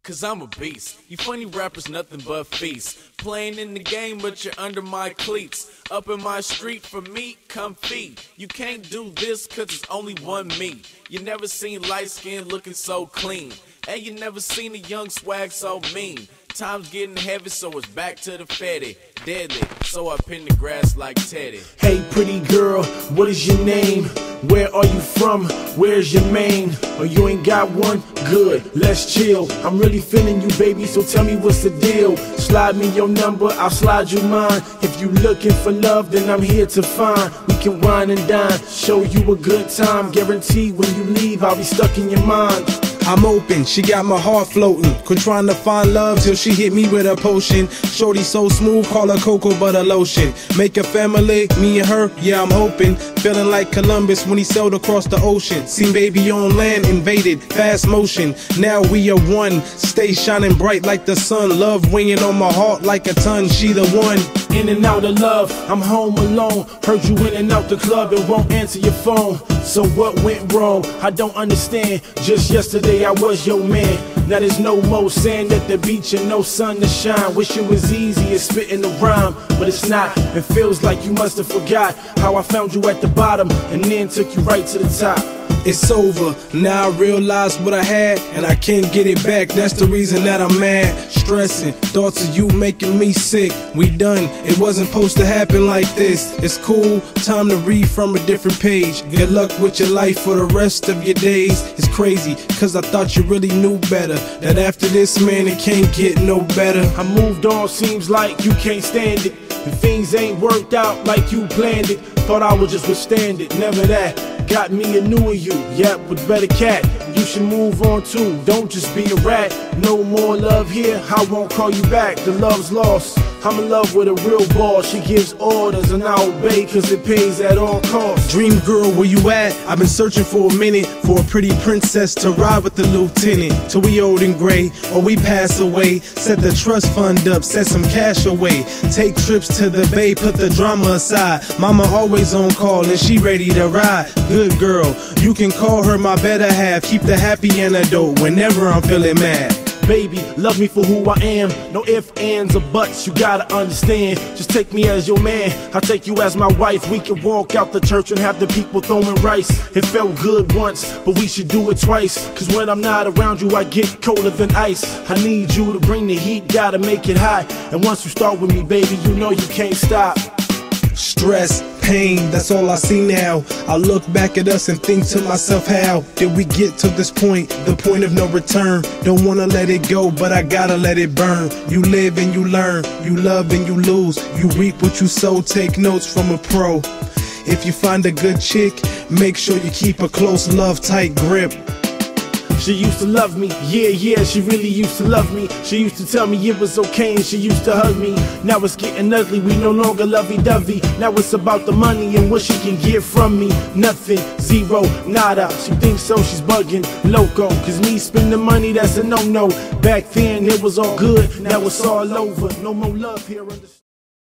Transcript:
Cause I'm a beast. You funny rappers nothing but feasts. Playing in the game but you're under my cleats. Up in my street for me, come feed. You can't do this cause it's only one me. You never seen light skin looking so clean. And you never seen a young swag so mean. Time's getting heavy so it's back to the fetty. Deadly, so I pin the grass like Teddy. Hey pretty girl, what is your name? Where are you from? Where's your mane? Or you ain't got one? Good, let's chill. I'm really feeling you, baby, so tell me what's the deal. Slide me your number, I'll slide you mine. If you looking for love, then I'm here to find. We can wine and dine, show you a good time. Guarantee when you leave, I'll be stuck in your mind. I'm open, she got my heart floating. Quit trying to find love till she hit me with a potion. Shorty so smooth, call her cocoa butter lotion. Make a family, me and her, yeah I'm hoping. Feeling like Columbus when he sailed across the ocean. Seen baby on land, invaded, fast motion. Now we are one, stay shining bright like the sun. Love weighing on my heart like a ton, she the one. In and out of love, I'm home alone. Heard you in and out the club and won't answer your phone. So what went wrong? I don't understand. Just yesterday I was your man. Now there's no more sand at the beach and no sun to shine. Wish it was easy as spitting the rhyme, but it's not. It feels like you must have forgot how I found you at the bottom and then took you right to the top. It's over, now I realize what I had and I can't get it back. That's the reason that I'm mad, stressing. Thoughts of you making me sick. We done, it wasn't supposed to happen like this. It's cool, time to read from a different page. Good luck with your life for the rest of your days. It's crazy, cause I thought you really knew better. That after this, man, it can't get no better. I moved on, seems like you can't stand it. And things ain't worked out like you planned it. Thought I would just withstand it, never that. Got me a newer you, yep, with better cat. You should move on too, don't just be a rat. No more love here, I won't call you back. The love's lost, I'm in love with a real boss. She gives orders and I obey cause it pays at all costs. Dream girl, where you at? I've been searching for a minute for a pretty princess to ride with the lieutenant. Till we old and gray, or we pass away. Set the trust fund up, set some cash away. Take trips to the bay, put the drama aside. Mama always on call and she ready to ride. Good girl, you can call her my better half. Keep the happy antidote whenever I'm feeling mad. Baby, love me for who I am. No ifs, ands, or buts, you gotta understand. Just take me as your man, I'll take you as my wife. We can walk out the church and have the people throwing rice. It felt good once, but we should do it twice. Cause when I'm not around you, I get colder than ice. I need you to bring the heat, gotta make it hot. And once you start with me, baby, you know you can't stop. Stress, pain, that's all I see now. I look back at us and think to myself, how did we get to this point? The point of no return. Don't wanna let it go, but I gotta let it burn. You live and you learn, you love and you lose. You reap what you sow, take notes from a pro. If you find a good chick, make sure you keep a close love, tight grip. She used to love me, yeah, she really used to love me. She used to tell me it was okay and she used to hug me. Now it's getting ugly, we no longer lovey-dovey. Now it's about the money and what she can get from me. Nothing, zero, nada. She thinks so, she's bugging, loco. Cause me spending money, that's a no-no. Back then it was all good, now it's all over. No more love here.